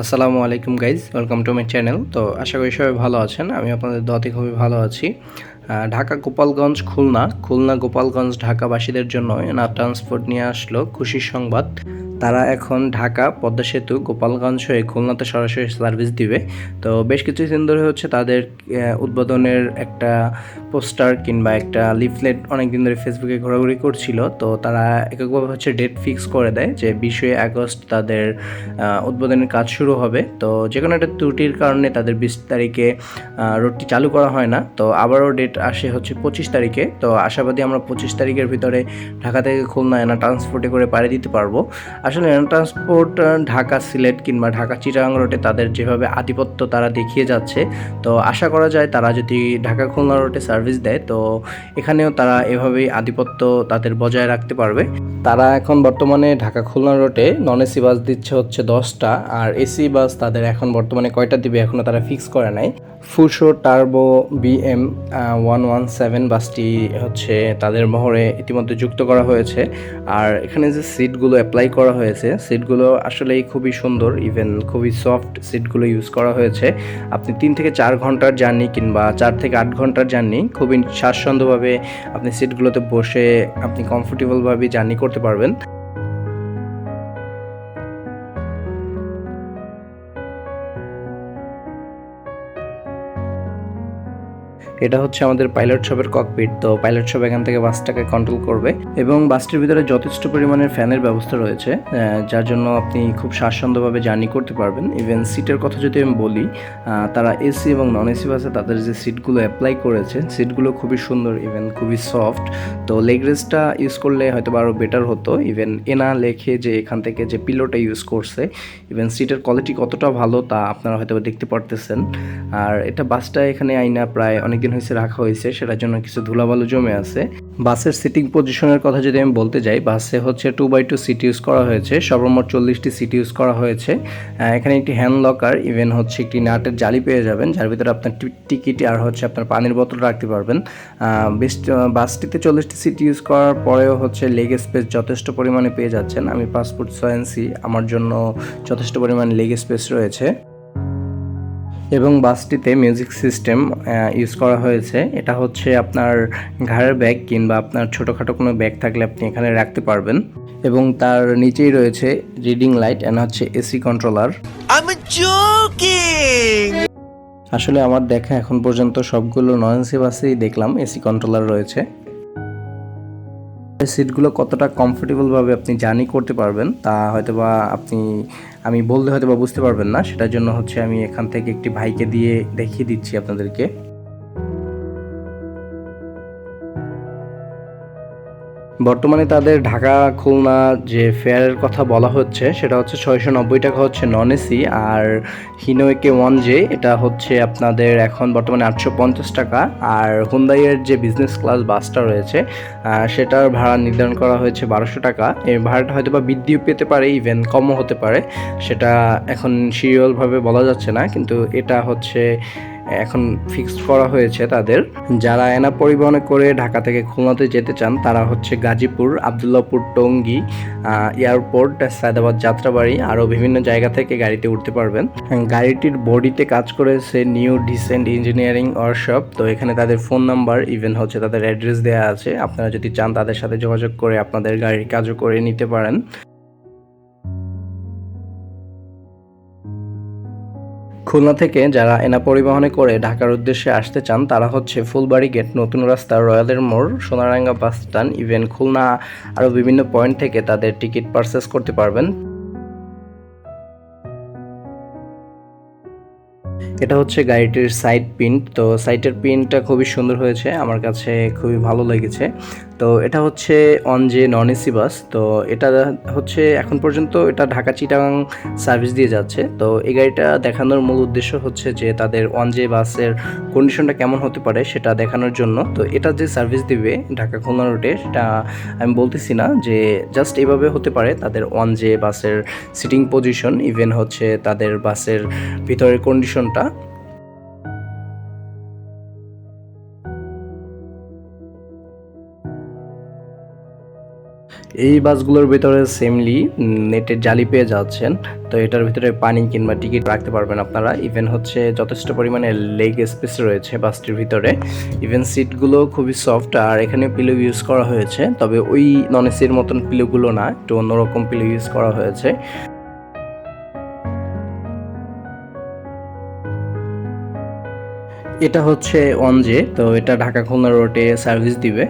আসসালামু আলাইকুম guys, welcome to my channel. তো আশা করি সবাই ভালো আছেন। আমি আপনাদের দোয়াতে খুবই ভালো আছি। ঢাকা গোপালগঞ্জ খুলনা গোপালগঞ্জ ঢাকাবাসীদের জন্য এনা ট্রান্সপোর্ট নিয়ে আসলো খুশির সংবাদ। তারা এখন ঢাকা পদ্মা সেতু গোপালগঞ্জ হয়ে খুলনাতে সরাসরি সার্ভিস দিবে। তো বেশ কিছুদিন ধরে হচ্ছে তাদের উদ্বোধনের একটা পোস্টার কিংবা একটা লিফলেট অনেক দিন ধরে ফেসবুকে ঘোরাঘুরি করছিল। তো তারা এককভাবে হচ্ছে ডেট ফিক্স করে দেয় যে 20 আগস্ট তাদের উদ্বোধনের কাজ শুরু হবে। তো যে কোনো একটা ত্রুটির কারণে তাদের 20 তারিখে রোডটি চালু করা হয় না। তো আবারও ডেট আসে হচ্ছে 25 তারিখে। তো আশাবাদী আমরা 25 তারিখের ভিতরে ঢাকা থেকে খুলনা এনা ট্রান্সপোর্টে করে পাড়ি দিতে পারবো। আসলে এনা ট্রান্সপোর্ট ঢাকা সিলেট কিংবা ঢাকা চিটাগাং রোডে তাদের যেভাবে আধিপত্য তারা দেখিয়ে যাচ্ছে, তো আশা করা যায় তারা যদি ঢাকা খুলনা রোডে সার্ভিস দেয় তো এখানেও তারা এভাবেই আধিপত্য তাদের বজায় রাখতে পারবে। তারা এখন বর্তমানে ঢাকা খুলনা রোডে নন এসি বাস দিচ্ছে হচ্ছে 10টা, আর এসি বাস তাদের এখন বর্তমানে কয়টা দিবে এখনও তারা ফিক্স করে নাই। ফুশো টার্বো বিএম 117 বাসটি হচ্ছে তাদের মহড়ে ইতিমধ্যে যুক্ত করা হয়েছে। আর এখানে যে সিটগুলো অ্যাপ্লাই করা হয়েছে, সিটগুলো আসলেই খুবই সুন্দর, ইভেন খুবই সফট সিটগুলো ইউজ করা হয়েছে। আপনি 3 থেকে 4 ঘন্টার জার্নি কিংবা 4 থেকে 8 ঘন্টার জার্নি খুবই স্বাচ্ছন্দ্যভাবে আপনি সিটগুলোতে বসে আপনি কমফোর্টেবলভাবে জার্নি করতে পারবেন। এটা হচ্ছে আমাদের পাইলট শপের ককপিট। তো পাইলট শপ এখান থেকে বাসটাকে কন্ট্রোল করবে এবং বাসটির ভিতরে যথেষ্ট পরিমাণের ফ্যানের ব্যবস্থা রয়েছে, যার জন্য আপনি খুব স্বাচ্ছন্দ্যভাবে জার্নি করতে পারবেন। ইভেন সিটের কথা যদি আমি বলি, তারা এসি এবং নন এসি বাসে তাদের যে সিটগুলো অ্যাপ্লাই করেছে সিটগুলো খুবই সুন্দর, ইভেন খুবই সফট। তো লেগ রেস্টটা ইউজ করলে হয়তো আরও বেটার হতো। ইভেন এনা লেখে যে এখান থেকে যে পিলোটা ইউজ করছে, ইভেন সিটের কোয়ালিটি কতটা ভালো তা আপনারা হয়তো দেখতে পারতেছেন। আর এটা বাসটা এখানে আইনা প্রায় অনেকদিন হয়েছে রাখা হয়েছে, সেটার জন্য কিছু ধুলাবালু জমে আছে। বাসের সিটিং পজিশনের কথা যদি আমি বলতে যাই, বাসে হচ্ছে 2x2 সিট ইউজ করা হয়েছে, সর্বমোট 40টি সিট ইউজ করা হয়েছে। এখানে একটি হ্যান্ড লকার, ইভেন হচ্ছে একটি নাটের জালি পেয়ে যাবেন, যার ভিতরে আপনার টিকিট আর হচ্ছে আপনার পানির বোতল রাখতে পারবেন। বাসটিতে 40টি সিট ইউজ করার পরেও হচ্ছে লেগ স্পেস যথেষ্ট পরিমাণে পেয়ে যাচ্ছেন। আমি 5 ফুট 6 ইঞ্চি, আমার জন্য যথেষ্ট পরিমাণে লেগ স্পেস রয়েছে। এবং বাসটিতে মিউজিক সিস্টেম ইউজ করা হয়েছে। এটা হচ্ছে আপনার ঘাড়ের ব্যাগ কিংবা আপনার ছোটোখাটো কোনো ব্যাগ থাকলে আপনি এখানে রাখতে পারবেন। এবং তার নিচেই রয়েছে রিডিং লাইট অ্যান্ড হচ্ছে এসি কন্ট্রোলার। আসলে আমার দেখা এখন পর্যন্ত সবগুলো নন এসি বাসেই দেখলাম এসি কন্ট্রোলার রয়েছে। সিটগুলো কতটা কমফোর্টেবলভাবে আপনি জার্নি করতে পারবেন তা হয়তোবা আমি বললে হয়তোবা বুঝতে পারবেন না। সেটার জন্য হচ্ছে আমি এখান থেকে একটি ভাইকে দিয়ে দেখিয়ে দিচ্ছি আপনাদেরকে। বর্তমানে তাদের ঢাকা খুলনা যে ফেয়ারের কথা বলা হচ্ছে সেটা হচ্ছে 690 টাকা হচ্ছে নন এসি, আর হিনোয়েকে 1J এটা হচ্ছে আপনাদের এখন বর্তমানে 850 টাকা। আর হুন্দাইয়ের যে বিজনেস ক্লাস বাসটা রয়েছে সেটার ভাড়া নির্ধারণ করা হয়েছে 1200 টাকা। এই ভাড়াটা হয়তো বা বৃদ্ধিও পেতে পারে, ইভেন কমও হতে পারে, সেটা এখন সিরিয়ালভাবে বলা যাচ্ছে না, কিন্তু এটা হচ্ছে এখন ফিক্সড করা হয়েছে তাদের। যারা এনা পরিবহনে করে ঢাকা থেকে খুলনাতে যেতে চান তারা হচ্ছে গাজীপুর, আবদুল্লাপুর, টঙ্গী এয়ারপোর্ট, সায়দাবাদ, যাত্রাবাড়ি আরও বিভিন্ন জায়গা থেকে গাড়িতে উঠতে পারবেন। গাড়িটির বডিতে কাজ করেছে নিউ ডিসেন্ট ইঞ্জিনিয়ারিং ওয়ার্কশপ। তো এখানে তাদের ফোন নাম্বার, ইভেন হচ্ছে তাদের অ্যাড্রেস দেওয়া আছে, আপনারা যদি চান তাদের সাথে যোগাযোগ করে আপনাদের গাড়ির কাজও করে নিতে পারেন। খুলনা থেকে যারা এনা পরিবহনে করে ঢাকার উদ্দেশ্যে আসতে চান তারা হচ্ছে ফুলবাড়ি গেট, নতুন রাস্তা, রয়্যালের মোড়, Sonaranga bus stand, even Khulna আরও বিভিন্ন পয়েন্ট থেকে তাদের টিকিট পারচেস করতে পারবেন। এটা হচ্ছে গাড়িটির সাইড প্রিন্ট। তো সাইডের প্রিন্টটা খুবই সুন্দর হয়েছে, আমার কাছে খুবই ভালো লেগেছে। তো এটা হচ্ছে অনজে নন এসি বাস। তো এটা হচ্ছে এখন পর্যন্ত এটা ঢাকা চিটাগাং সার্ভিস দিয়ে যাচ্ছে। তো এই গাড়িটা দেখানোর মূল উদ্দেশ্য হচ্ছে যে তাদের অনজে বাসের কন্ডিশনটা কেমন হতে পারে সেটা দেখানোর জন্য। তো এটা যে সার্ভিস দিবে ঢাকা খুলনা রুটে সেটা আমি বলতেছি না, যে জাস্ট এইভাবে হতে পারে তাদের অনজে বাসের সিটিং পজিশন, ইভেন হচ্ছে তাদের বাসের ভিতরের কন্ডিশনটা। এই বাসগুলোর ভিতরে সেমলি নেটের জালি পেয়ে যাচ্ছেন। তো এটার ভিতরে পানি কিংবা টিকিট রাখতে পারবেন আপনারা। ইভেন হচ্ছে যথেষ্ট পরিমাণে লেগ স্পেস রয়েছে বাসটির ভিতরে। ইভেন সিটগুলো খুবই সফট, আর এখানে পিলো ইউজ করা হয়েছে, তবে ওই নন এসির মতন পিলোগুলো না, একটু অন্যরকম পিলো ইউজ করা হয়েছে। এটা হচ্ছে ওয়ানজে, তো এটা ঢাকা খুলনা রোডে সার্ভিস দিবে।